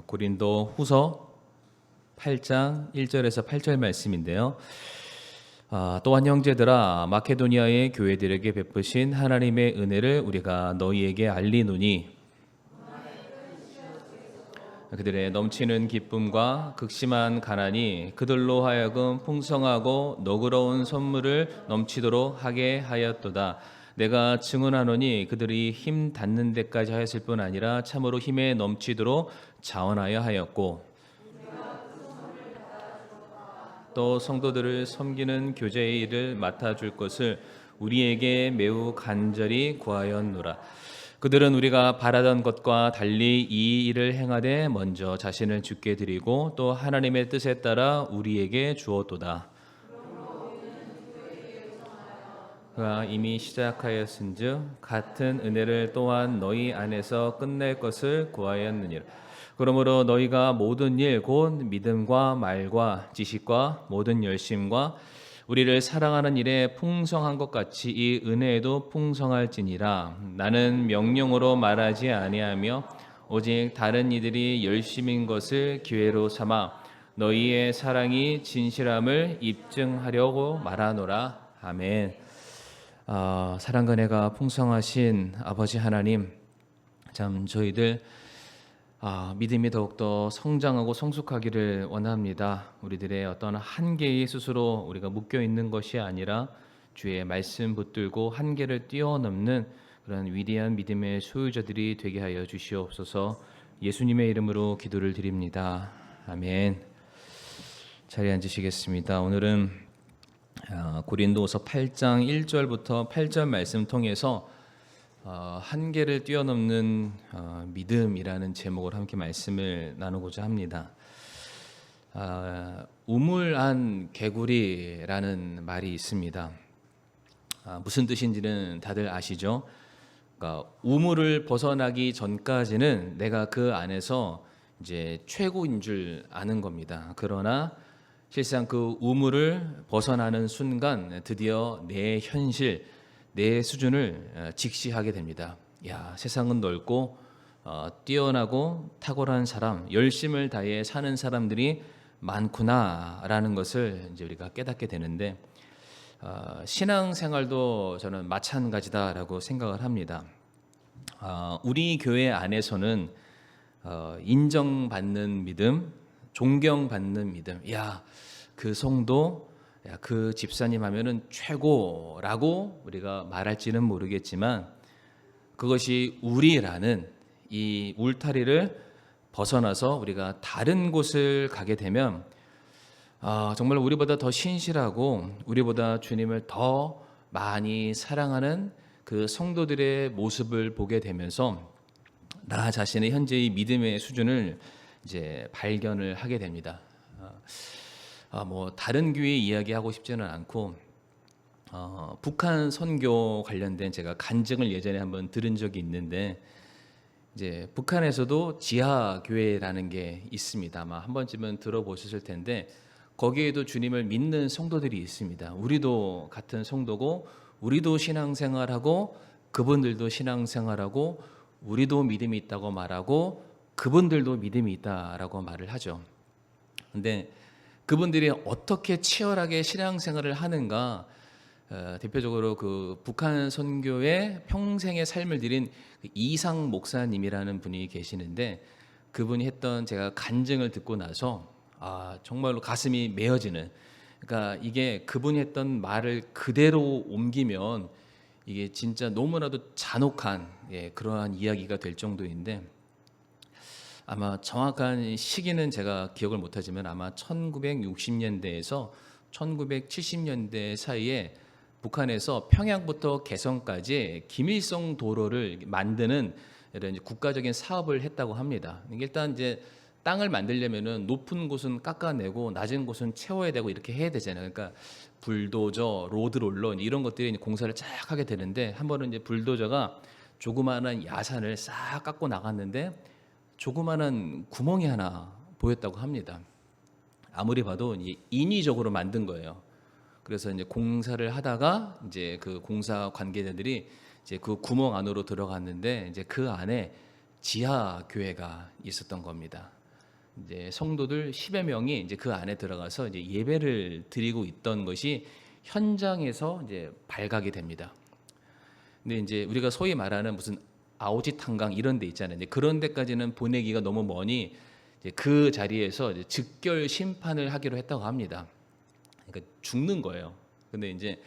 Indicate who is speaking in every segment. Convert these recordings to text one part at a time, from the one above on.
Speaker 1: 고린도 후서 8장 1절에서 8절 말씀인데요. 또한 형제들아, 마케도니아의 교회들에게 베푸신 하나님의 은혜를 우리가 너희에게 알리노니 그들의 넘치는 기쁨과 극심한 가난이 그들로 하여금 풍성하고 너그러운 선물을 넘치도록 하게 하였도다. 내가 증언하노니 그들이 힘 닿는 데까지 하였을 뿐 아니라 참으로 힘에 넘치도록 자원하여 하였고, 또 성도들을 섬기는 교제의 일을 맡아줄 것을 우리에게 매우 간절히 구하였노라. 그들은 우리가 바라던 것과 달리 이 일을 행하되 먼저 자신을 주께 드리고 또 하나님의 뜻에 따라 우리에게 주었도다. 그가 이미 시작하였은즉 같은 은혜를 또한 너희 안에서 끝낼 것을 구하였느니라. 그러므로 너희가 모든 일 곧 믿음과 말과 지식과 모든 열심과 우리를 사랑하는 일에 풍성한 것 같이 이 은혜에도 풍성할지니라. 나는 명령으로 말하지 아니하며 오직 다른 이들이 열심인 것을 기회로 삼아 너희의 사랑이 진실함을 입증하려고 말하노라. 아멘. 사랑과 은혜가 풍성하신 아버지 하나님, 참 저희들 믿음이 더욱더 성장하고 성숙하기를 원합니다. 우리들의 어떤 한계에 스스로 우리가 묶여 있는 것이 아니라 주의 말씀 붙들고 한계를 뛰어넘는 그런 위대한 믿음의 소유자들이 되게 하여 주시옵소서. 예수님의 이름으로 기도를 드립니다. 아멘. 자리에 앉으시겠습니다. 오늘은 고린도후서 8장 1절부터 8절 말씀 통해서 한계를 뛰어넘는 믿음이라는 제목으로 함께 말씀을 나누고자 합니다. 우물안 개구리라는 말이 있습니다. 무슨 뜻인지는 다들 아시죠? 그러니까 우물을 벗어나기 전까지는 내가 그 안에서 이제 최고인 줄 아는 겁니다. 그러나 실상 그 우물을 벗어나는 순간 드디어 내 현실, 내 수준을 직시하게 됩니다. 야, 세상은 넓고 뛰어나고 탁월한 사람, 열심을 다해 사는 사람들이 많구나라는 것을 이제 우리가 깨닫게 되는데, 신앙생활도 저는 마찬가지다라고 생각을 합니다. 우리 교회 안에서는 인정받는 믿음, 존경받는 믿음, 야, 그 성도, 그 집사님 하면은 최고라고 우리가 말할지는 모르겠지만, 그것이 우리라는 이 울타리를 벗어나서 우리가 다른 곳을 가게 되면 정말 우리보다 더 신실하고 우리보다 주님을 더 많이 사랑하는 그 성도들의 모습을 보게 되면서 나 자신의 현재의 믿음의 수준을 이제 발견을 하게 됩니다. 뭐 다른 교회 이야기하고 싶지는 않고 북한 선교 관련된 제가 간증을 예전에 한번 들은 적이 있는데, 이제 북한에서도 지하 교회라는 게 있습니다. 아마 한 번쯤은 들어보셨을 텐데 거기에도 주님을 믿는 성도들이 있습니다. 우리도 같은 성도고 우리도 신앙생활하고 그분들도 신앙생활하고 우리도 믿음이 있다고 말하고 그분들도 믿음이 있다라고 말을 하죠. 근데 그분들이 어떻게 치열하게 신앙생활을 하는가, 대표적으로 그 북한 선교의 평생의 삶을 드린 이상 목사님이라는 분이 계시는데, 그분이 했던 제가 간증을 듣고 나서 정말로 가슴이 메어지는, 그러니까 이게 그분이 했던 말을 그대로 옮기면 이게 진짜 너무나도 잔혹한 그러한 이야기가 될 정도인데, 아마 정확한 시기는 제가 기억을 못하지만 아마 1960년대에서 1970년대 사이에 북한에서 평양부터 개성까지 김일성 도로를 만드는 이런 국가적인 사업을 했다고 합니다. 일단 이제 땅을 만들려면은 높은 곳은 깎아내고 낮은 곳은 채워야 되고 이렇게 해야 되잖아요. 그러니까 불도저, 로드롤러 이런 것들이 공사를 쫙 하게 되는데, 한 번은 이제 불도저가 조그마한 야산을 싹 깎고 나갔는데 조그마한 구멍이 하나 보였다고 합니다. 아무리 봐도 인위적으로 만든 거예요. 그래서 이제 공사를 하다가 이제 그 공사 관계자들이 이제 그 구멍 안으로 들어갔는데 이제 그 안에 지하 교회가 있었던 겁니다. 이제 성도들 10여 명이 이제 그 안에 들어가서 이제 예배를 드리고 있던 것이 현장에서 이제 발각이 됩니다. 근데 이제 우리가 소위 말하는 무슨 아오지 탄강 이런 데 있잖아요. 그런 데까지는 보내기가 너무 머니 이제 그 자리에서 이제 즉결 심판을 하기로 했다고 합니다. 그러니까 죽는 거예요. 근데 이제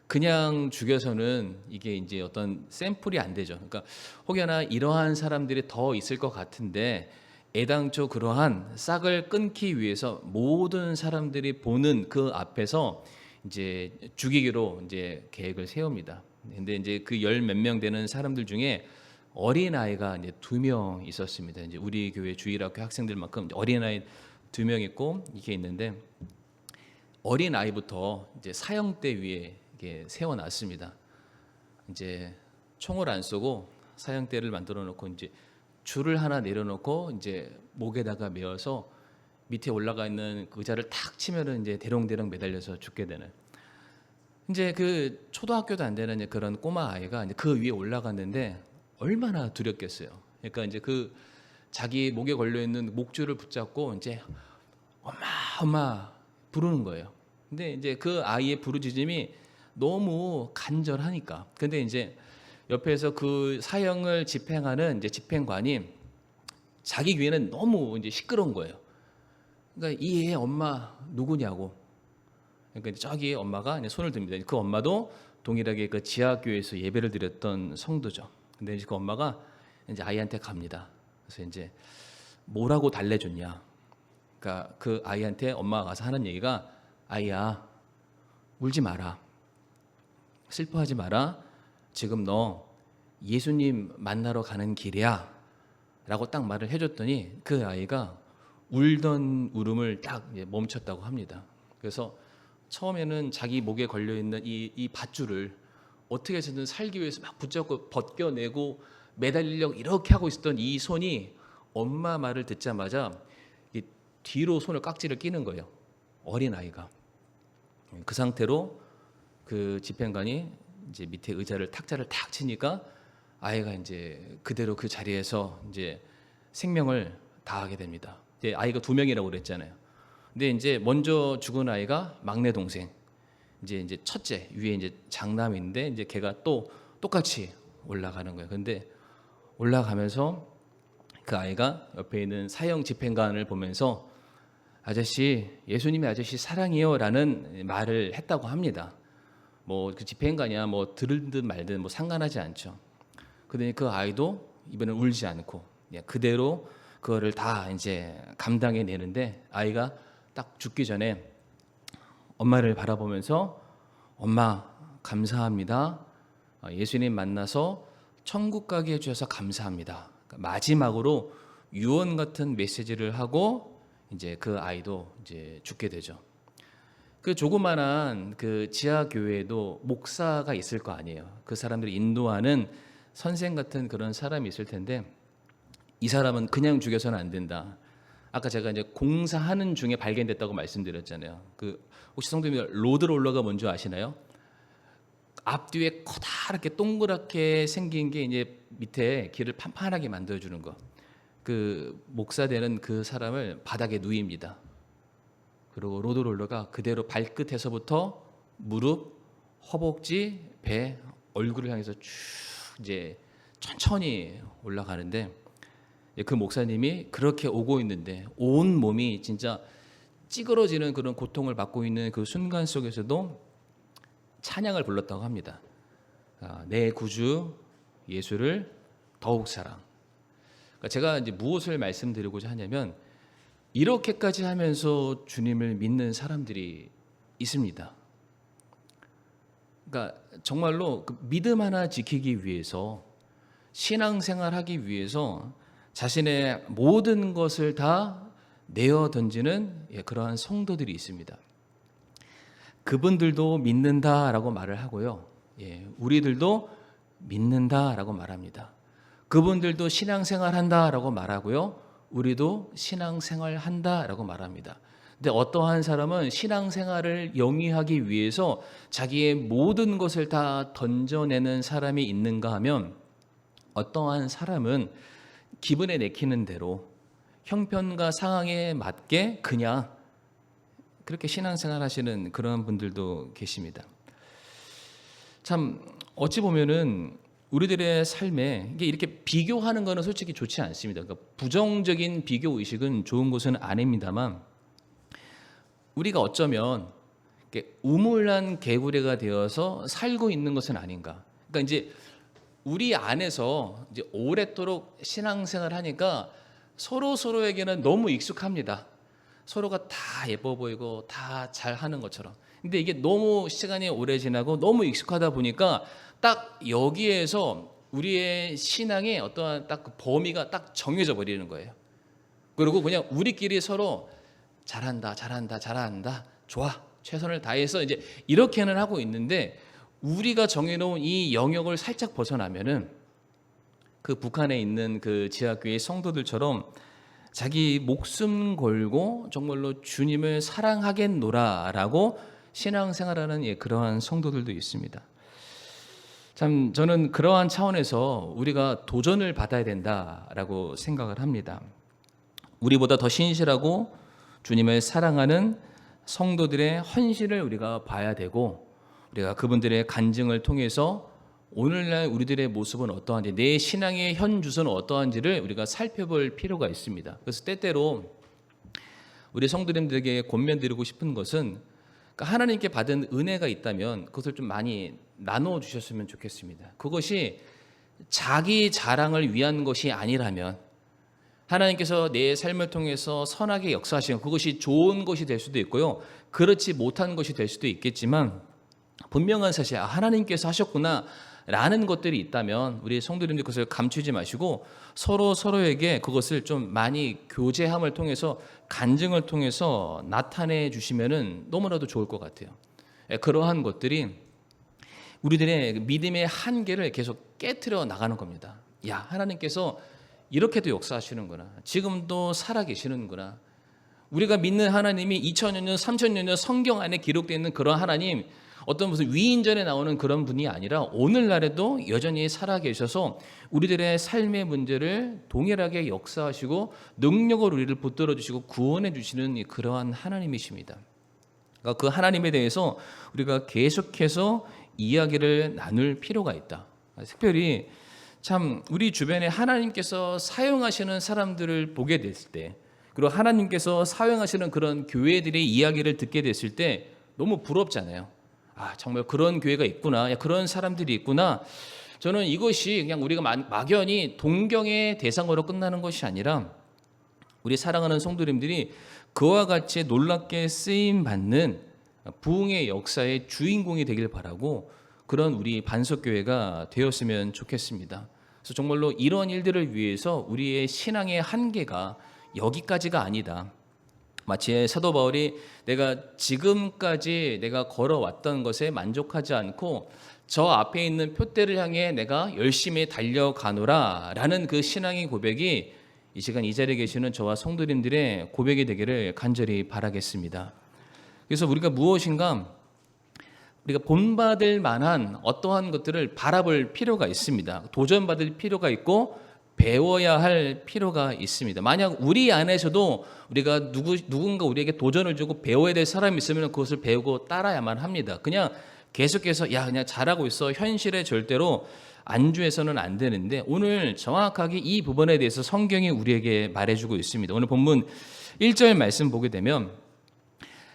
Speaker 1: 그냥 죽여서는 이게 이제 어떤 샘플이 안 되죠. 그러니까 혹여나 이러한 사람들이 더 있을 것 같은데 애당초 그러한 싹을 끊기 위해서 모든 사람들이 보는 그 앞에서 이제 죽이기로 이제 계획을 세웁니다. 근데 이제 그 열 몇 명 되는 사람들 중에 어린 아이가 이제 2명 있었습니다. 이제 우리 교회 주일학교 학생들만큼 어린 아이 2명 있고 이게 있는데 어린 아이부터 이제 사형대 위에 이렇게 세워놨습니다. 이제 총을 안 쏘고 사형대를 만들어 놓고 이제 줄을 하나 내려놓고 이제 목에다가 메어서 밑에 올라가 있는 그 의자를 탁 치면은 이제 대롱대롱 매달려서 죽게 되는. 이제 그 초등학교도 안 되는 이제 그런 꼬마 아이가 이제 그 위에 올라갔는데 얼마나 두렵겠어요. 그러니까 이제 그 자기 목에 걸려 있는 목줄을 붙잡고 이제 엄마 엄마 부르는 거예요. 근데 이제 그 아이의 부르짖음이 너무 간절하니까. 근데 이제 옆에서 그 사형을 집행하는 이제 집행관이 자기 귀에는 너무 이제 시끄러운 거예요. 그러니까 이 애 엄마 누구냐고. 그러니까 이제 저기 엄마가 이제 손을 듭니다. 그 엄마도 동일하게 그 지하교회에서 예배를 드렸던 성도죠. 근데 이제 그 엄마가 이제 아이한테 갑니다. 그래서 이제 뭐라고 달래줬냐. 그러니까 그 아이한테 엄마가 가서 하는 얘기가 아이야 울지 마라. 슬퍼하지 마라. 지금 너 예수님 만나러 가는 길이야. 라고 딱 말을 해줬더니 그 아이가 울던 울음을 딱 멈췄다고 합니다. 그래서 처음에는 자기 목에 걸려있는 이 밧줄을 어떻게 해서든 살기 위해서 막 붙잡고 벗겨내고 매달리려고 이렇게 하고 있었던 이 손이 엄마 말을 듣자마자 뒤로 손을 깍지를 끼는 거예요. 어린아이가. 그 상태로 그 집행관이 이제 밑에 의자를 탁자를 탁 치니까 아이가 이제 그대로 그 자리에서 이제 생명을 다하게 됩니다. 이제 아이가 2명이라고 그랬잖아요. 근데 이제 먼저 죽은 아이가 막내 동생, 이제 첫째 위에 이제 장남인데 이제 걔가 또 똑같이 올라가는 거예요. 근데 올라가면서 그 아이가 옆에 있는 사형 집행관을 보면서 아저씨, 예수님의 아저씨 사랑해요라는 말을 했다고 합니다. 뭐 그 집행관이야 뭐 들은 듯 말든 뭐 상관하지 않죠. 그러니 그 아이도 이번엔 울지 않고 그냥 그대로 그거를 다 이제 감당해 내는데 아이가 딱 죽기 전에 엄마를 바라보면서 엄마 감사합니다. 예수님 만나서 천국 가게 해주셔서 감사합니다. 그러니까 마지막으로 유언 같은 메시지를 하고 이제 그 아이도 이제 죽게 되죠. 그 조그만한 그 지하 교회에도 목사가 있을 거 아니에요. 그 사람들이 인도하는 선생 같은 그런 사람이 있을 텐데 이 사람은 그냥 죽여서는 안 된다. 아까 제가 이제 공사하는 중에 발견됐다고 말씀드렸잖아요. 그 혹시 성도님 로드롤러가 뭔지 아시나요? 앞뒤에 커다랗게 동그랗게 생긴 게 이제 밑에 길을 판판하게 만들어주는 거. 그 목사 되는 그 사람을 바닥에 누입니다. 그리고 로드롤러가 그대로 발끝에서부터 무릎, 허벅지, 배, 얼굴을 향해서 쭉 이제 천천히 올라가는데 그 목사님이 그렇게 오고 있는데 온 몸이 진짜 찌그러지는 그런 고통을 받고 있는 그 순간 속에서도 찬양을 불렀다고 합니다. 내 구주 예수를 더욱 사랑. 그러니까 제가 이제 무엇을 말씀드리고자 하냐면 이렇게까지 하면서 주님을 믿는 사람들이 있습니다. 그러니까 정말로 그 믿음 하나 지키기 위해서 신앙생활하기 위해서 자신의 모든 것을 다 내어 던지는 그러한 성도들이 있습니다. 그분들도 믿는다라고 말을 하고요. 우리들도 믿는다라고 말합니다. 그분들도 신앙생활한다라고 말하고요. 우리도 신앙생활한다라고 말합니다. 근데 어떠한 사람은 신앙생활을 영위하기 위해서 자기의 모든 것을 다 던져내는 사람이 있는가 하면 어떠한 사람은 기분에 내키는 대로 형편과 상황에 맞게 그냥 그렇게 신앙생활 하시는 그런 분들도 계십니다. 참 어찌 보면은 우리들의 삶에 이게 이렇게 비교하는 거는 솔직히 좋지 않습니다. 그러니까 부정적인 비교 의식은 좋은 것은 아닙니다만 우리가 어쩌면 이렇게 우물한 개구리가 되어서 살고 있는 것은 아닌가. 그러니까 이제 우리 안에서 이제 오랫도록 신앙생활 하니까 서로에게는 너무 익숙합니다. 서로가 다 예뻐 보이고 다 잘하는 것처럼. 근데 이게 너무 시간이 오래 지나고 너무 익숙하다 보니까 딱 여기에서 우리의 신앙의 어떠한 딱 그 범위가 딱 정해져 버리는 거예요. 그리고 그냥 우리끼리 서로 잘한다, 좋아, 최선을 다해서 이제 이렇게는 하고 있는데 우리가 정해놓은 이 영역을 살짝 벗어나면은 그 북한에 있는 그 지하교회 성도들처럼 자기 목숨 걸고 정말로 주님을 사랑하겠노라라고 신앙생활하는 그러한 성도들도 있습니다. 참 저는 그러한 차원에서 우리가 도전을 받아야 된다라고 생각을 합니다. 우리보다 더 신실하고 주님을 사랑하는 성도들의 헌신을 우리가 봐야 되고 우리가 그분들의 간증을 통해서 오늘날 우리들의 모습은 어떠한지 내 신앙의 현 주소는 어떠한지를 우리가 살펴볼 필요가 있습니다. 그래서 때때로 우리 성도님들에게 권면드리고 싶은 것은 하나님께 받은 은혜가 있다면 그것을 좀 많이 나눠주셨으면 좋겠습니다. 그것이 자기 자랑을 위한 것이 아니라면 하나님께서 내 삶을 통해서 선하게 역사하시는 그것이 좋은 것이 될 수도 있고요. 그렇지 못한 것이 될 수도 있겠지만 분명한 사실 하나님께서 하셨구나 라는 것들이 있다면 우리 성도님들 그것을 감추지 마시고 서로에게 그것을 좀 많이 교제함을 통해서 간증을 통해서 나타내 주시면은 너무나도 좋을 것 같아요. 그러한 것들이 우리들의 믿음의 한계를 계속 깨트려 나가는 겁니다. 야, 하나님께서 이렇게도 역사하시는구나. 지금도 살아계시는구나. 우리가 믿는 하나님이 2000년 전, 3000년 전 성경 안에 기록되어 있는 그런 하나님, 어떤 무슨 위인전에 나오는 그런 분이 아니라 오늘날에도 여전히 살아계셔서 우리들의 삶의 문제를 동일하게 역사하시고 능력으로 우리를 붙들어 주시고 구원해 주시는 그러한 하나님이십니다. 그러니까 그 하나님에 대해서 우리가 계속해서 이야기를 나눌 필요가 있다. 특별히 참 우리 주변에 하나님께서 사용하시는 사람들을 보게 됐을 때 그리고 하나님께서 사용하시는 그런 교회들의 이야기를 듣게 됐을 때 너무 부럽잖아요. 아, 정말 그런 교회가 있구나. 야, 그런 사람들이 있구나. 저는 이것이 그냥 우리가 막연히 동경의 대상으로 끝나는 것이 아니라 우리 사랑하는 성도님들이 그와 같이 놀랍게 쓰임 받는 부흥의 역사의 주인공이 되길 바라고 그런 우리 반석교회가 되었으면 좋겠습니다. 그래서 정말로 이런 일들을 위해서 우리의 신앙의 한계가 여기까지가 아니다. 마치 사도 바울이 내가 지금까지 내가 걸어왔던 것에 만족하지 않고 저 앞에 있는 표대를 향해 내가 열심히 달려가노라 라는 그 신앙의 고백이 이 시간 이 자리에 계시는 저와 성도님들의 고백이 되기를 간절히 바라겠습니다. 그래서 우리가 무엇인가 우리가 본받을 만한 어떠한 것들을 바라볼 필요가 있습니다. 도전받을 필요가 있고 배워야 할 필요가 있습니다. 만약 우리 안에서도 우리가 누군가 우리에게 도전을 주고 배워야 될 사람이 있으면 그것을 배우고 따라야만 합니다. 그냥 계속해서 그냥 잘하고 있어 현실에 절대로 안주해서는 안 되는데 오늘 정확하게 이 부분에 대해서 성경이 우리에게 말해주고 있습니다. 오늘 본문 1절 말씀 보게 되면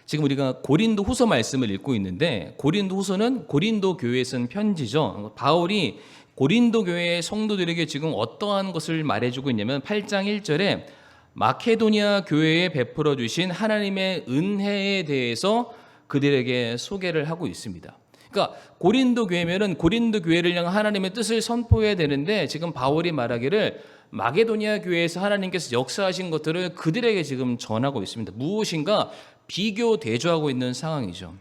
Speaker 1: 지금 우리가 고린도 후서 말씀을 읽고 있는데 고린도 후서는 고린도 교회에 쓴 편지죠. 바울이 고린도 교회의 성도들에게 지금 어떠한 것을 말해주고 있냐면 8장 1절에 마케도니아 교회에 베풀어 주신 하나님의 은혜에 대해서 그들에게 소개를 하고 있습니다. 그러니까 고린도 교회면은 고린도 교회를 향한 하나님의 뜻을 선포해야 되는데 지금 바울이 말하기를 마게도니아 교회에서 하나님께서 역사하신 것들을 그들에게 지금 전하고 있습니다. 무엇인가 비교 대조하고 있는 상황이죠.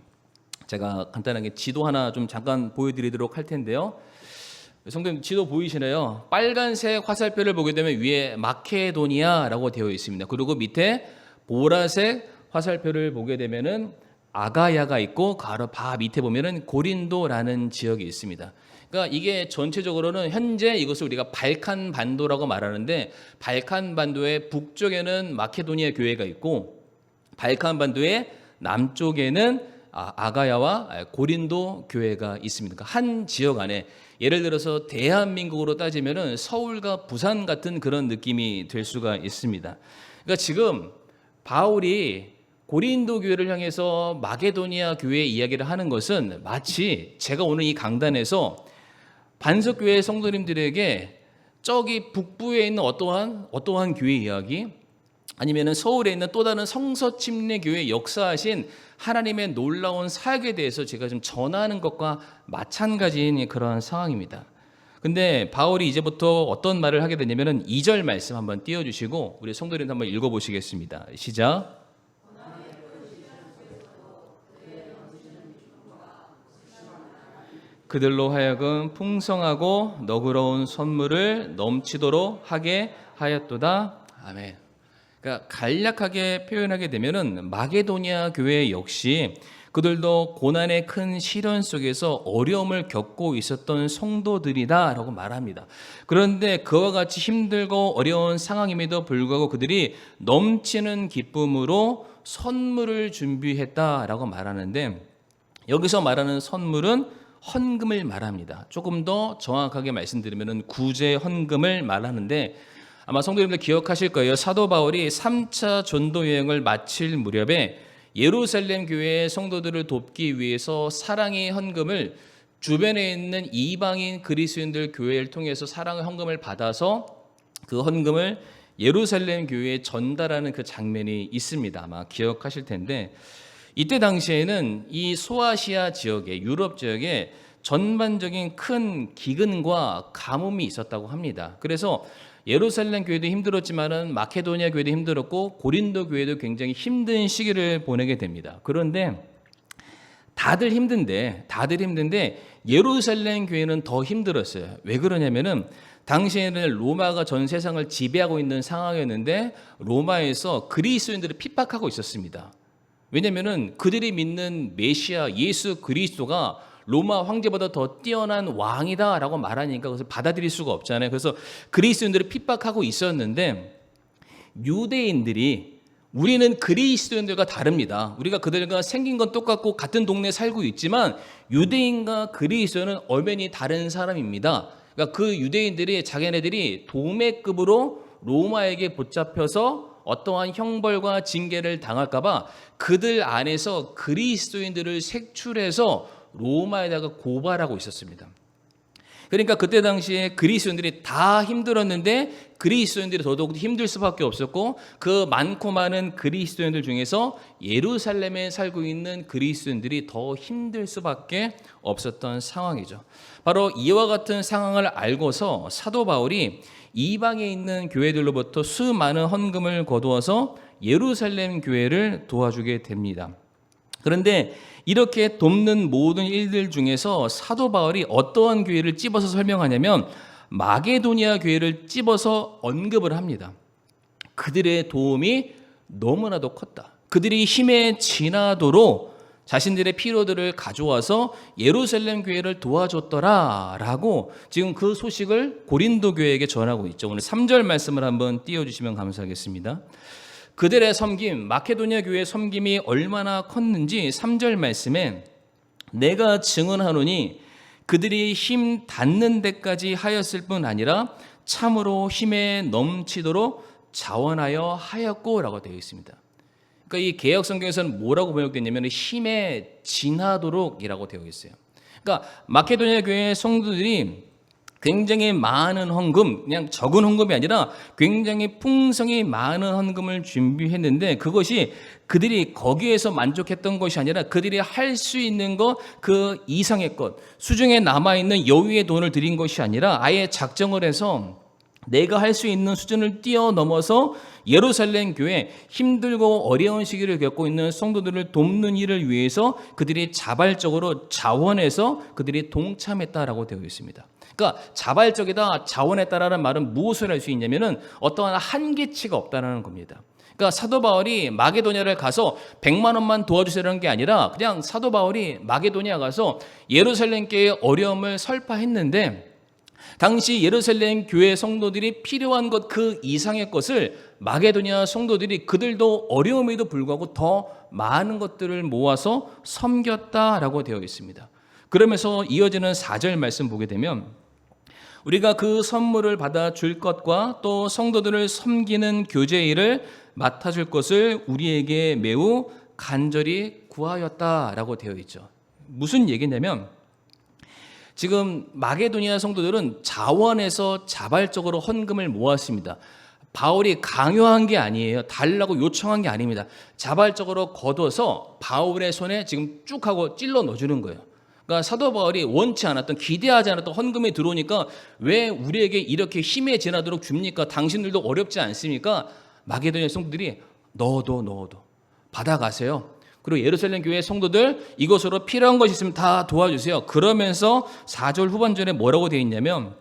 Speaker 1: 제가 간단하게 지도 하나 좀 잠깐 보여드리도록 할 텐데요. 성도님 지도 보이시나요? 빨간색 화살표를 보게 되면 위에 마케도니아라고 되어 있습니다. 그리고 밑에 보라색 화살표를 보게 되면은 아가야가 있고 바로 바 밑에 보면은 고린도라는 지역이 있습니다. 그러니까 이게 전체적으로는 현재 이것을 우리가 발칸 반도라고 말하는데, 발칸 반도의 북쪽에는 마케도니아 교회가 있고 발칸 반도의 남쪽에는 아가야와 고린도 교회가 있습니다. 그러니까 한 지역 안에, 예를 들어서 대한민국으로 따지면은 서울과 부산 같은 그런 느낌이 될 수가 있습니다. 그러니까 지금 바울이 고린도 교회를 향해서 마게도니아 교회 이야기를 하는 것은 마치 제가 오늘 이 강단에서 반석교회 성도님들에게 저기 북부에 있는 어떠한 교회 이야기, 아니면은 서울에 있는 또 다른 성서침례교회 역사하신 하나님의 놀라운 사역에 대해서 제가 좀 전하는 것과 마찬가지인 그런 상황입니다. 근데 바울이 이제부터 어떤 말을 하게 되냐면은 2절 말씀 한번 띄워주시고 우리 성도님 한번 읽어보시겠습니다. 시작. 그들로 하여금 풍성하고 너그러운 선물을 넘치도록 하게 하였도다. 아멘. 그러니까 간략하게 표현하게 되면은 마게도니아 교회 역시 그들도 고난의 큰 시련 속에서 어려움을 겪고 있었던 성도들이다라고 말합니다. 그런데 그와 같이 힘들고 어려운 상황임에도 불구하고 그들이 넘치는 기쁨으로 선물을 준비했다라고 말하는데, 여기서 말하는 선물은 헌금을 말합니다. 조금 더 정확하게 말씀드리면 구제 헌금을 말하는데, 아마 성도님들 기억하실 거예요. 사도 바울이 3차 전도 여행을 마칠 무렵에 예루살렘 교회의 성도들을 돕기 위해서 사랑의 헌금을 주변에 있는 이방인 그리스도인들 교회를 통해서 사랑의 헌금을 받아서 그 헌금을 예루살렘 교회에 전달하는 그 장면이 있습니다. 아마 기억하실 텐데, 이때 당시에는 이 소아시아 지역에, 유럽 지역에 전반적인 큰 기근과 가뭄이 있었다고 합니다. 그래서 예루살렘 교회도 힘들었지만은 마케도니아 교회도 힘들었고 고린도 교회도 굉장히 힘든 시기를 보내게 됩니다. 그런데 다들 힘든데 예루살렘 교회는 더 힘들었어요. 왜 그러냐면은 당시에는 로마가 전 세상을 지배하고 있는 상황이었는데 로마에서 그리스도인들을 핍박하고 있었습니다. 왜냐면은 그들이 믿는 메시아 예수 그리스도가 로마 황제보다 더 뛰어난 왕이다라고 말하니까 그것을 받아들일 수가 없잖아요. 그래서 그리스도인들을 핍박하고 있었는데, 유대인들이 우리는 그리스도인들과 다릅니다. 우리가 그들과 생긴 건 똑같고 같은 동네에 살고 있지만 유대인과 그리스도는 엄연히 다른 사람입니다. 그러니까 그 유대인들이 자기네들이 도매급으로 로마에게 붙잡혀서 어떠한 형벌과 징계를 당할까봐 그들 안에서 그리스도인들을 색출해서 로마에다가 고발하고 있었습니다. 그러니까 그때 당시에 그리스도인들이 다 힘들었는데 그리스도인들이 더더욱 힘들 수밖에 없었고, 그 많고 많은 그리스도인들 중에서 예루살렘에 살고 있는 그리스도인들이 더 힘들 수밖에 없었던 상황이죠. 바로 이와 같은 상황을 알고서 사도 바울이 이방에 있는 교회들로부터 수많은 헌금을 거두어서 예루살렘 교회를 도와주게 됩니다. 그런데 이렇게 돕는 모든 일들 중에서 사도 바울이 어떠한 교회를 찝어서 설명하냐면 마게도니아 교회를 찝어서 언급을 합니다. 그들의 도움이 너무나도 컸다. 그들이 힘에 지나도록 자신들의 피로들을 가져와서 예루살렘 교회를 도와줬더라라고 지금 그 소식을 고린도 교회에게 전하고 있죠. 오늘 3절 말씀을 한번 띄워주시면 감사하겠습니다. 그들의 섬김, 마케도니아 교회의 섬김이 얼마나 컸는지 3절 말씀에 내가 증언하노니 그들이 힘 닿는 데까지 하였을 뿐 아니라 참으로 힘에 넘치도록 자원하여 하였고 라고 되어 있습니다. 그러니까 이 개역 성경에서는 뭐라고 번역되냐면 힘에 진하도록 이라고 되어 있어요. 그러니까 마케도니아 교회의 성도들이 굉장히 많은 헌금, 그냥 적은 헌금이 아니라 굉장히 풍성히 많은 헌금을 준비했는데, 그것이 그들이 거기에서 만족했던 것이 아니라 그들이 할 수 있는 것 그 이상의 것, 수중에 남아있는 여유의 돈을 드린 것이 아니라 아예 작정을 해서 내가 할 수 있는 수준을 뛰어넘어서 예루살렘 교회, 힘들고 어려운 시기를 겪고 있는 성도들을 돕는 일을 위해서 그들이 자발적으로 자원해서 그들이 동참했다라고 되어 있습니다. 그러니까 자발적이다, 자원했다라는 말은 무엇을 할 수 있냐면은 어떠한 한계치가 없다라는 겁니다. 그러니까 사도 바울이 마게도냐를 가서 100만 원만 도와주세요라는 게 아니라 그냥 사도 바울이 마게도냐 가서 예루살렘 교회의 어려움을 설파했는데 당시 예루살렘 교회 성도들이 필요한 것 그 이상의 것을 마게도냐 성도들이 그들도 어려움에도 불구하고 더 많은 것들을 모아서 섬겼다라고 되어 있습니다. 그러면서 이어지는 4절 말씀 보게 되면 우리가 그 선물을 받아 줄 것과 또 성도들을 섬기는 교제 일을 맡아줄 것을 우리에게 매우 간절히 구하였다라고 되어 있죠. 무슨 얘기냐면 지금 마게도니아 성도들은 자원해서 자발적으로 헌금을 모았습니다. 바울이 강요한 게 아니에요. 달라고 요청한 게 아닙니다. 자발적으로 걷어서 바울의 손에 지금 쭉 하고 찔러 넣어주는 거예요. 그러니까 사도 바울이 원치 않았던, 기대하지 않았던 헌금이 들어오니까 왜 우리에게 이렇게 힘에 지나도록 줍니까? 당신들도 어렵지 않습니까? 마게도니아 성도들이 넣어도 받아가세요. 그리고 예루살렘 교회 성도들 이것으로 필요한 것이 있으면 다 도와주세요. 그러면서 4절 후반절에 뭐라고 되어 있냐면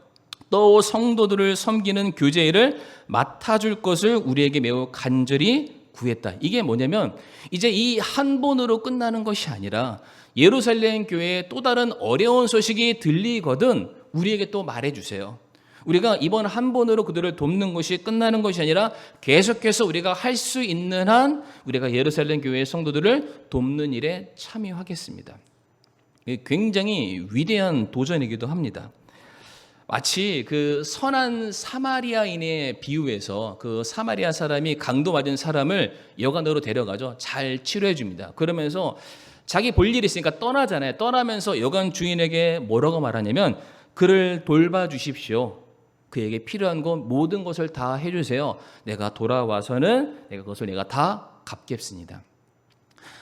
Speaker 1: 또 성도들을 섬기는 교제 일을 맡아줄 것을 우리에게 매우 간절히 구했다. 이게 뭐냐면 이제 이 한 번으로 끝나는 것이 아니라 예루살렘 교회에 또 다른 어려운 소식이 들리거든 우리에게 또 말해주세요. 우리가 이번 한 번으로 그들을 돕는 것이 끝나는 것이 아니라 계속해서 우리가 할 수 있는 한 우리가 예루살렘 교회의 성도들을 돕는 일에 참여하겠습니다. 굉장히 위대한 도전이기도 합니다. 마치 그 선한 사마리아인의 비유에서 그 사마리아 사람이 강도 맞은 사람을 여관으로 데려가죠. 잘 치료해 줍니다. 그러면서 자기 볼 일이 있으니까 떠나잖아요. 떠나면서 여관 주인에게 뭐라고 말하냐면 그를 돌봐주십시오. 그에게 필요한 것 모든 것을 다 해주세요. 내가 돌아와서는 그것을 내가 다 갚겠습니다.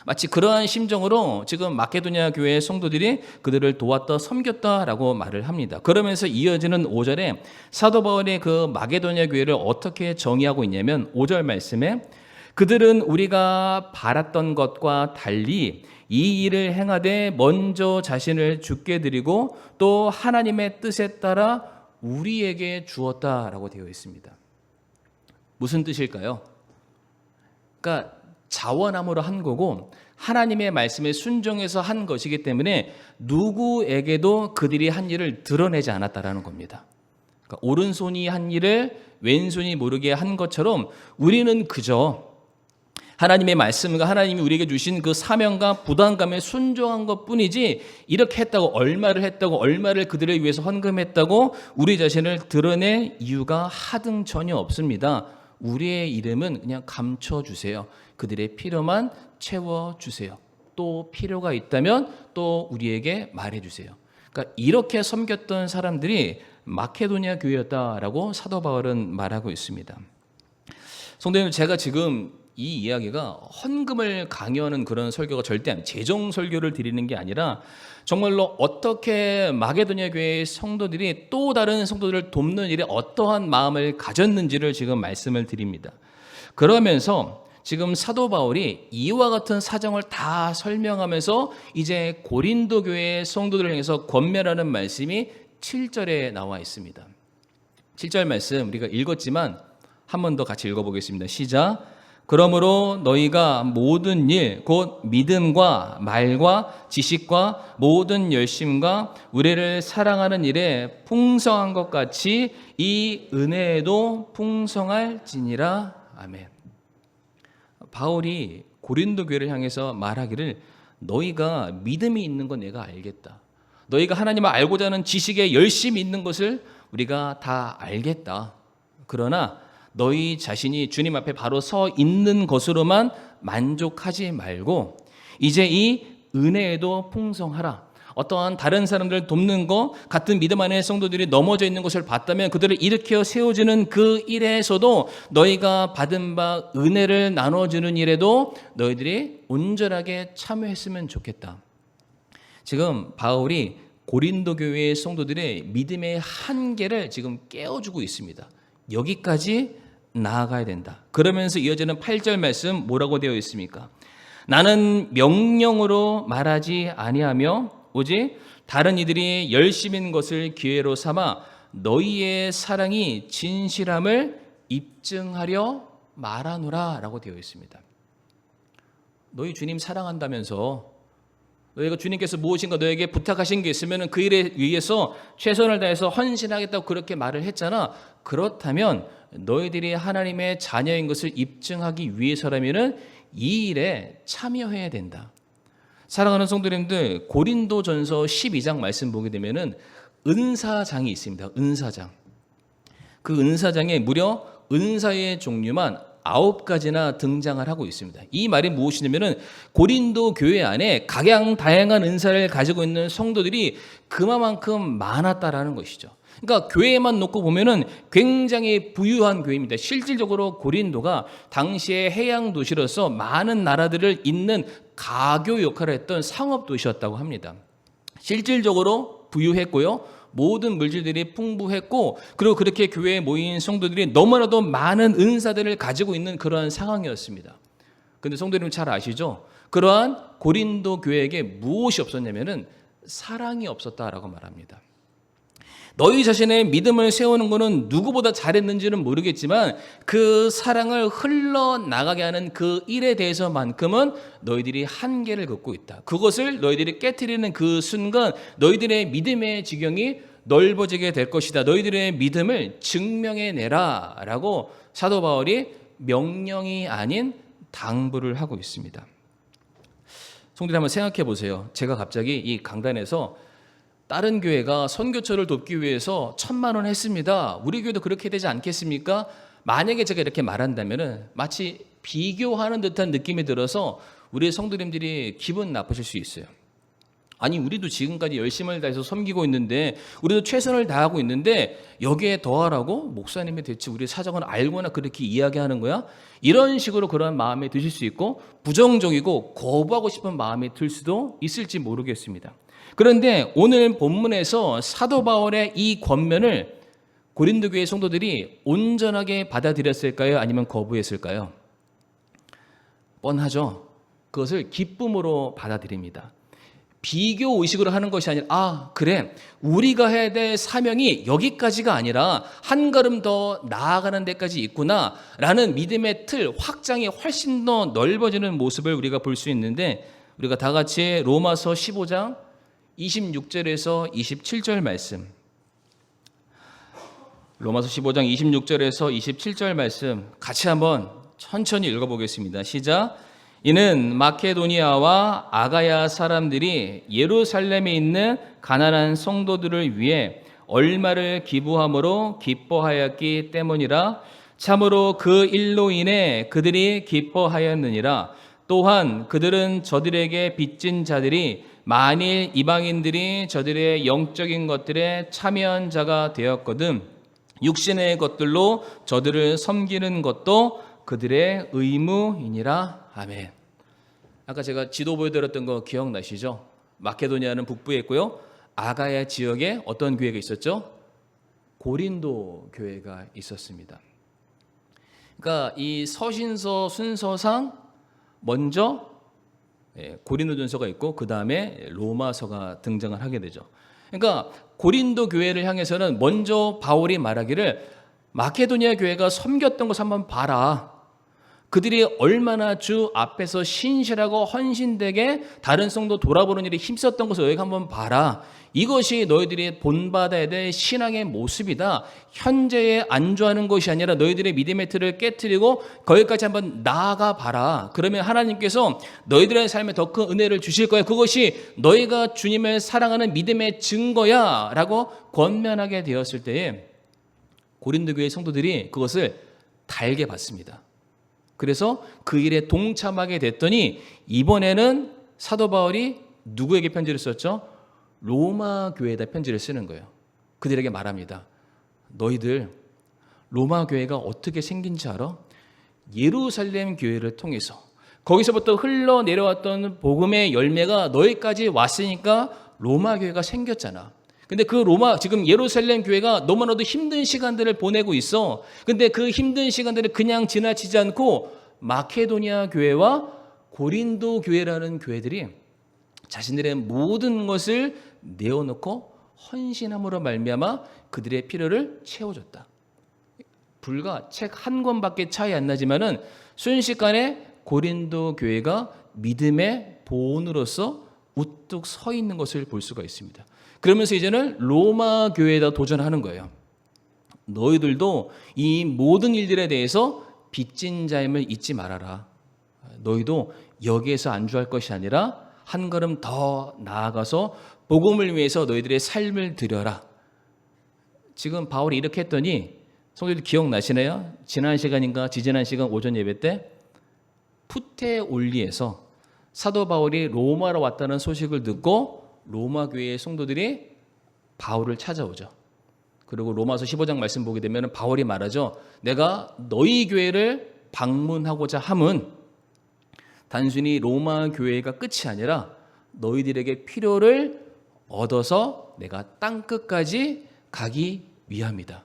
Speaker 1: 마치 그러한 심정으로 지금 마케도니아 교회의 성도들이 그들을 도왔다 섬겼다라고 말을 합니다. 그러면서 이어지는 5절에 사도 바울이 그 마게도니아 교회를 어떻게 정의하고 있냐면 5절 말씀에 그들은 우리가 바랐던 것과 달리 이 일을 행하되 먼저 자신을 주께 드리고 또 하나님의 뜻에 따라 우리에게 주었다라고 되어 있습니다. 무슨 뜻일까요? 그러니까 자원함으로 한 거고 하나님의 말씀에 순종해서 한 것이기 때문에 누구에게도 그들이 한 일을 드러내지 않았다라는 겁니다. 그러니까 오른손이 한 일을 왼손이 모르게 한 것처럼 우리는 그저 하나님의 말씀과 하나님이 우리에게 주신 그 사명과 부담감에 순종한 것뿐이지 이렇게 했다고 얼마를 그들을 위해서 헌금했다고 우리 자신을 드러낼 이유가 하등 전혀 없습니다. 우리의 이름은 그냥 감춰주세요. 그들의 필요만 채워주세요. 또 필요가 있다면 또 우리에게 말해주세요. 그러니까 이렇게 섬겼던 사람들이 마케도니아 교회였다라고 사도 바울은 말하고 있습니다. 성도님, 제가 지금 이 이야기가 헌금을 강요하는 그런 설교가 절대 아니에요. 재정 설교를 드리는 게 아니라 정말로 어떻게 마게도니아 교회의 성도들이 또 다른 성도들을 돕는 일에 어떠한 마음을 가졌는지를 지금 말씀을 드립니다. 그러면서 지금 사도 바울이 이와 같은 사정을 다 설명하면서 이제 고린도 교회의 성도들을 향해서 권면하는 말씀이 7절에 나와 있습니다. 7절 말씀 우리가 읽었지만 한 번 더 같이 읽어보겠습니다. 시작. 그러므로 너희가 모든 일, 곧 믿음과 말과 지식과 모든 열심과 우리를 사랑하는 일에 풍성한 것 같이 이 은혜에도 풍성할지니라. 아멘. 바울이 고린도 교회를 향해서 말하기를 너희가 믿음이 있는 건 내가 알겠다. 너희가 하나님을 알고자 하는 지식에 열심히 있는 것을 우리가 다 알겠다. 그러나 너희 자신이 주님 앞에 바로 서 있는 것으로만 만족하지 말고 이제 이 은혜에도 풍성하라. 어떠한 다른 사람들을 돕는 것, 같은 믿음 안에 성도들이 넘어져 있는 것을 봤다면 그들을 일으켜 세워주는 그 일에서도 너희가 받은 바 은혜를 나눠주는 일에도 너희들이 온전하게 참여했으면 좋겠다. 지금 바울이 고린도 교회의 성도들의 믿음의 한계를 지금 깨워주고 있습니다. 여기까지 나아가야 된다. 그러면서 이어지는 8절 말씀 뭐라고 되어 있습니까? 나는 명령으로 말하지 아니하며 오직 다른 이들이 열심인 것을 기회로 삼아 너희의 사랑이 진실함을 입증하려 말하노라라고 되어 있습니다. 너희 주님 사랑한다면서, 너희가 주님께서 무엇인가 너에게 부탁하신 게 있으면 그 일에 위해서 최선을 다해서 헌신하겠다고 그렇게 말을 했잖아. 그렇다면 너희들이 하나님의 자녀인 것을 입증하기 위해서라면 이 일에 참여해야 된다. 사랑하는 성도님들, 고린도전서 12장 말씀 보게 되면은 은사장이 있습니다. 은사장. 그 은사장에 무려 은사의 종류만 9가지나 등장을 하고 있습니다. 이 말이 무엇이냐면은 고린도 교회 안에 각양다양한 은사를 가지고 있는 성도들이 그만큼 많았다라는 것이죠. 그러니까 교회만 놓고 보면은 굉장히 부유한 교회입니다. 실질적으로 고린도가 당시의 해양 도시로서 많은 나라들을 잇는 가교 역할을 했던 상업 도시였다고 합니다. 실질적으로 부유했고요. 모든 물질들이 풍부했고, 그리고 그렇게 교회에 모인 성도들이 너무나도 많은 은사들을 가지고 있는 그러한 상황이었습니다. 그런데 성도님은 잘 아시죠? 그러한 고린도 교회에게 무엇이 없었냐면은 사랑이 없었다라고 말합니다. 너희 자신의 믿음을 세우는 것은 누구보다 잘했는지는 모르겠지만 그 사랑을 흘러나가게 하는 그 일에 대해서만큼은 너희들이 한계를 긋고 있다. 그것을 너희들이 깨트리는 그 순간 너희들의 믿음의 지경이 넓어지게 될 것이다. 너희들의 믿음을 증명해내라 라고 사도 바울이 명령이 아닌 당부를 하고 있습니다. 성도들 한번 생각해 보세요. 제가 갑자기 이 강단에서 다른 교회가 선교처를 돕기 위해서 1,000만 원 했습니다. 우리 교회도 그렇게 되지 않겠습니까? 만약에 제가 이렇게 말한다면 마치 비교하는 듯한 느낌이 들어서 우리 성도님들이 기분 나쁘실 수 있어요. 아니, 우리도 지금까지 열심을 다해서 섬기고 있는데, 우리도 최선을 다하고 있는데 여기에 더하라고? 목사님이 대체 우리 사정을 알고나 그렇게 이야기하는 거야? 이런 식으로 그런 마음이 드실 수 있고, 부정적이고 거부하고 싶은 마음이 들 수도 있을지 모르겠습니다. 그런데 오늘 본문에서 사도 바울의 이 권면을 고린도 교회 성도들이 온전하게 받아들였을까요? 아니면 거부했을까요? 뻔하죠. 그것을 기쁨으로 받아들입니다. 비교 의식으로 하는 것이 아니라, 그래, 우리가 해야 될 사명이 여기까지가 아니라 한 걸음 더 나아가는 데까지 있구나 라는 믿음의 틀, 확장이 훨씬 더 넓어지는 모습을 우리가 볼 수 있는데, 우리가 다 같이 로마서 15장 26절에서 27절 말씀, 로마서 15장 26절에서 27절 말씀 같이 한번 천천히 읽어보겠습니다. 시작. 이는 마케도니아와 아가야 사람들이 예루살렘에 있는 가난한 성도들을 위해 얼마를 기부함으로 기뻐하였기 때문이라. 참으로 그 일로 인해 그들이 기뻐하였느니라. 또한 그들은 저들에게 빚진 자들이 만일 이방인들이 저들의 영적인 것들에 참여한 자가 되었거든 육신의 것들로 저들을 섬기는 것도 그들의 의무이니라. 아멘. 아까 제가 지도 보여드렸던 거 기억나시죠? 마케도니아는 북부에 있고요. 아가야 지역에 어떤 교회가 있었죠? 고린도 교회가 있었습니다. 그러니까 이 서신서 순서상 먼저 고린도전서가 있고 그 다음에 로마서가 등장을 하게 되죠. 그러니까 고린도 교회를 향해서는 먼저 바울이 말하기를 마케도니아 교회가 섬겼던 것을 한번 봐라. 그들이 얼마나 주 앞에서 신실하고 헌신되게 다른 성도 돌아보는 일에 힘썼던 것을 너희가 한번 봐라. 이것이 너희들이 본받아야 될 신앙의 모습이다. 현재에 안주하는 것이 아니라 너희들의 믿음의 틀을 깨트리고 거기까지 한번 나아가 봐라. 그러면 하나님께서 너희들의 삶에 더 큰 은혜를 주실 거야. 그것이 너희가 주님을 사랑하는 믿음의 증거야 라고 권면하게 되었을 때에 고린도 교회 성도들이 그것을 달게 봤습니다. 그래서 그 일에 동참하게 됐더니 이번에는 사도 바울이 누구에게 편지를 썼죠? 로마 교회에다 편지를 쓰는 거예요. 그들에게 말합니다. 너희들 로마 교회가 어떻게 생긴지 알아? 예루살렘 교회를 통해서 거기서부터 흘러내려왔던 복음의 열매가 너희까지 왔으니까 로마 교회가 생겼잖아. 근데 그 지금 예루살렘 교회가 너무나도 힘든 시간들을 보내고 있어. 근데 그 힘든 시간들을 그냥 지나치지 않고 마케도니아 교회와 고린도 교회라는 교회들이 자신들의 모든 것을 내어놓고 헌신함으로 말미암아 그들의 필요를 채워줬다. 불과 책 한 권밖에 차이 안 나지만은 순식간에 고린도 교회가 믿음의 보온으로서 우뚝 서 있는 것을 볼 수가 있습니다. 그러면서 이제는 로마 교회에다 도전하는 거예요. 너희들도 이 모든 일들에 대해서 빚진 자임을 잊지 말아라. 너희도 여기에서 안주할 것이 아니라 한 걸음 더 나아가서 복음을 위해서 너희들의 삶을 드려라. 지금 바울이 이렇게 했더니 성도들 기억나시나요? 지난 시간인가 지지난 시간 오전 예배 때 푸테올리에서 사도 바울이 로마로 왔다는 소식을 듣고 로마 교회의 성도들이 바울을 찾아오죠. 그리고 로마서 15장 말씀 보게 되면 바울이 말하죠. 내가 너희 교회를 방문하고자 함은 단순히 로마 교회가 끝이 아니라 너희들에게 필요를 얻어서 내가 땅끝까지 가기 위함이다.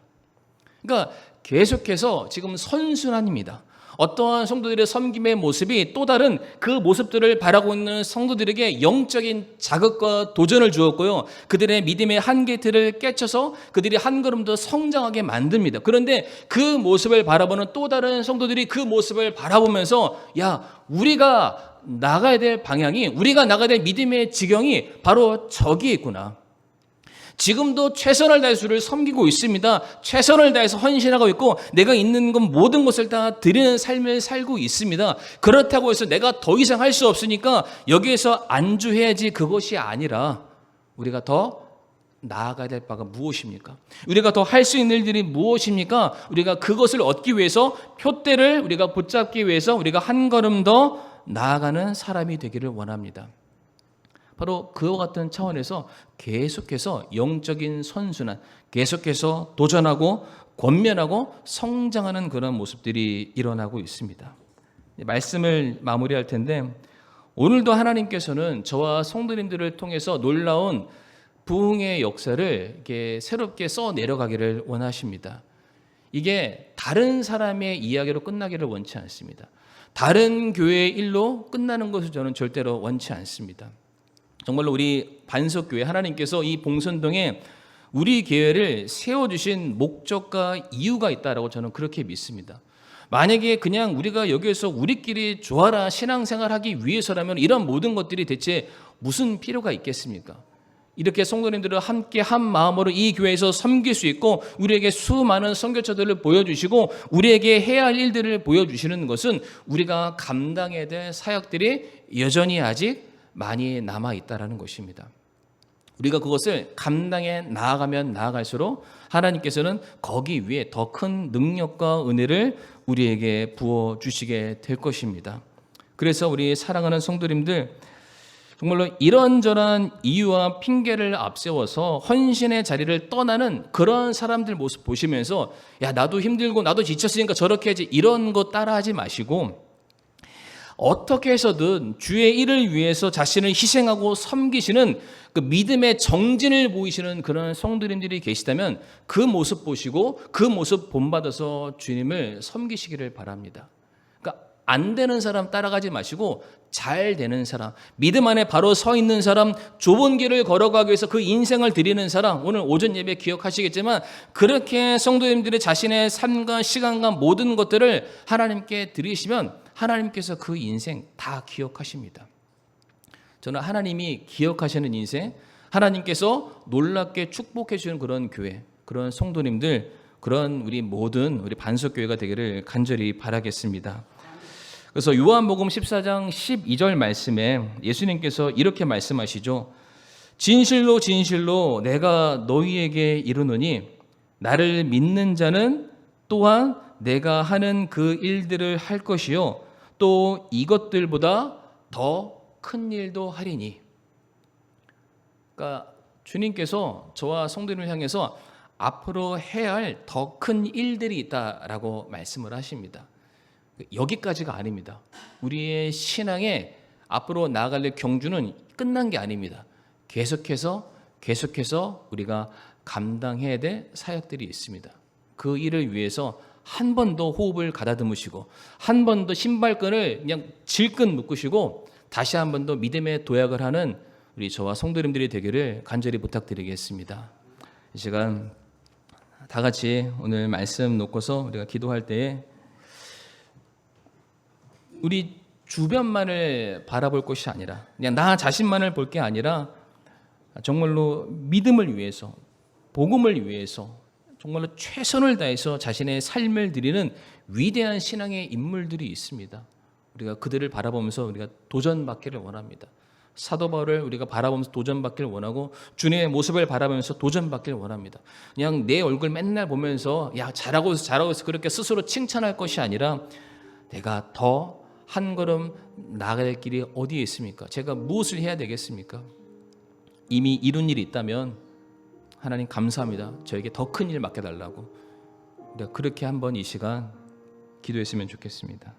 Speaker 1: 그러니까 계속해서 지금 선순환입니다. 어떠한 성도들의 섬김의 모습이 또 다른 그 모습들을 바라고 있는 성도들에게 영적인 자극과 도전을 주었고요. 그들의 믿음의 한계틀을 깨쳐서 그들이 한 걸음 더 성장하게 만듭니다. 그런데 그 모습을 바라보는 또 다른 성도들이 그 모습을 바라보면서 야, 우리가 나가야 될 방향이, 우리가 나가야 될 믿음의 지경이 바로 저기 있구나. 지금도 최선을 다해서 주를 섬기고 있습니다. 최선을 다해서 헌신하고 있고 내가 있는 것 모든 것을 다 드리는 삶을 살고 있습니다. 그렇다고 해서 내가 더 이상 할 수 없으니까 여기에서 안주해야지, 그것이 아니라 우리가 더 나아가야 될 바가 무엇입니까? 우리가 더 할 수 있는 일들이 무엇입니까? 우리가 그것을 얻기 위해서 표대를 우리가 붙잡기 위해서 우리가 한 걸음 더 나아가는 사람이 되기를 원합니다. 바로 그와 같은 차원에서 계속해서 영적인 선순환, 계속해서 도전하고 권면하고 성장하는 그런 모습들이 일어나고 있습니다. 말씀을 마무리할 텐데 오늘도 하나님께서는 저와 성도님들을 통해서 놀라운 부흥의 역사를 이렇게 새롭게 써 내려가기를 원하십니다. 이게 다른 사람의 이야기로 끝나기를 원치 않습니다. 다른 교회의 일로 끝나는 것을 저는 절대로 원치 않습니다. 정말로 우리 반석교회 하나님께서 이 봉선동에 우리 교회를 세워주신 목적과 이유가 있다라고 저는 그렇게 믿습니다. 만약에 그냥 우리가 여기에서 우리끼리 좋아라 신앙생활하기 위해서라면 이런 모든 것들이 대체 무슨 필요가 있겠습니까? 이렇게 성도님들을 함께 한 마음으로 이 교회에서 섬길 수 있고 우리에게 수많은 선교처들을 보여주시고 우리에게 해야 할 일들을 보여주시는 것은 우리가 감당해야 될 사역들이 여전히 아직 많이 남아있다라는 것입니다. 우리가 그것을 감당해 나아가면 나아갈수록 하나님께서는 거기 위에 더 큰 능력과 은혜를 우리에게 부어주시게 될 것입니다. 그래서 우리 사랑하는 성도님들, 정말로 이런저런 이유와 핑계를 앞세워서 헌신의 자리를 떠나는 그런 사람들 모습 보시면서 야, 나도 힘들고 나도 지쳤으니까 저렇게 하지, 이런 거 따라하지 마시고 어떻게 해서든 주의 일을 위해서 자신을 희생하고 섬기시는 그 믿음의 정진을 보이시는 그런 성도님들이 계시다면 그 모습 보시고 그 모습 본받아서 주님을 섬기시기를 바랍니다. 그러니까 안 되는 사람 따라가지 마시고 잘 되는 사람, 믿음 안에 바로 서 있는 사람, 좁은 길을 걸어가기 위해서 그 인생을 드리는 사람, 오늘 오전 예배 기억하시겠지만 그렇게 성도님들의 자신의 삶과 시간과 모든 것들을 하나님께 드리시면 하나님께서 그 인생 다 기억하십니다. 저는 하나님이 기억하시는 인생, 하나님께서 놀랍게 축복해 주시는 그런 교회, 그런 성도님들, 그런 우리 모든 우리 반석교회가 되기를 간절히 바라겠습니다. 그래서 요한복음 14장 12절 말씀에 예수님께서 이렇게 말씀하시죠. 진실로 진실로 내가 너희에게 이르노니 나를 믿는 자는 또한 내가 하는 그 일들을 할 것이요 또 이것들보다 더 큰 일도 하리니. 그러니까 주님께서 저와 성도님을 향해서 앞으로 해야 할 더 큰 일들이 있다라고 말씀을 하십니다. 여기까지가 아닙니다. 우리의 신앙에 앞으로 나아갈 경주는 끝난 게 아닙니다. 계속해서 우리가 감당해야 될 사역들이 있습니다. 그 일을 위해서 한 번 더 호흡을 가다듬으시고 한 번 더 신발끈을 그냥 질끈 묶으시고 다시 한 번 더 믿음의 도약을 하는 우리 저와 성도님들이 되기를 간절히 부탁드리겠습니다. 이 시간 다 같이 오늘 말씀 놓고서 우리가 기도할 때에 우리 주변만을 바라볼 것이 아니라 그냥 나 자신만을 볼 게 아니라 정말로 믿음을 위해서 복음을 위해서 정말로 최선을 다해서 자신의 삶을 드리는 위대한 신앙의 인물들이 있습니다. 우리가 그들을 바라보면서 우리가 도전받기를 원합니다. 사도 바울을 우리가 바라보면서 도전받기를 원하고 주님의 모습을 바라보면서 도전받기를 원합니다. 그냥 내 얼굴 맨날 보면서 야 잘하고 있어 그렇게 스스로 칭찬할 것이 아니라 내가 더 한 걸음 나아갈 길이 어디에 있습니까? 제가 무엇을 해야 되겠습니까? 이미 이룬 일이 있다면 하나님 감사합니다. 저에게 더 큰 일 맡겨달라고 우리가 그렇게 한번 이 시간 기도했으면 좋겠습니다.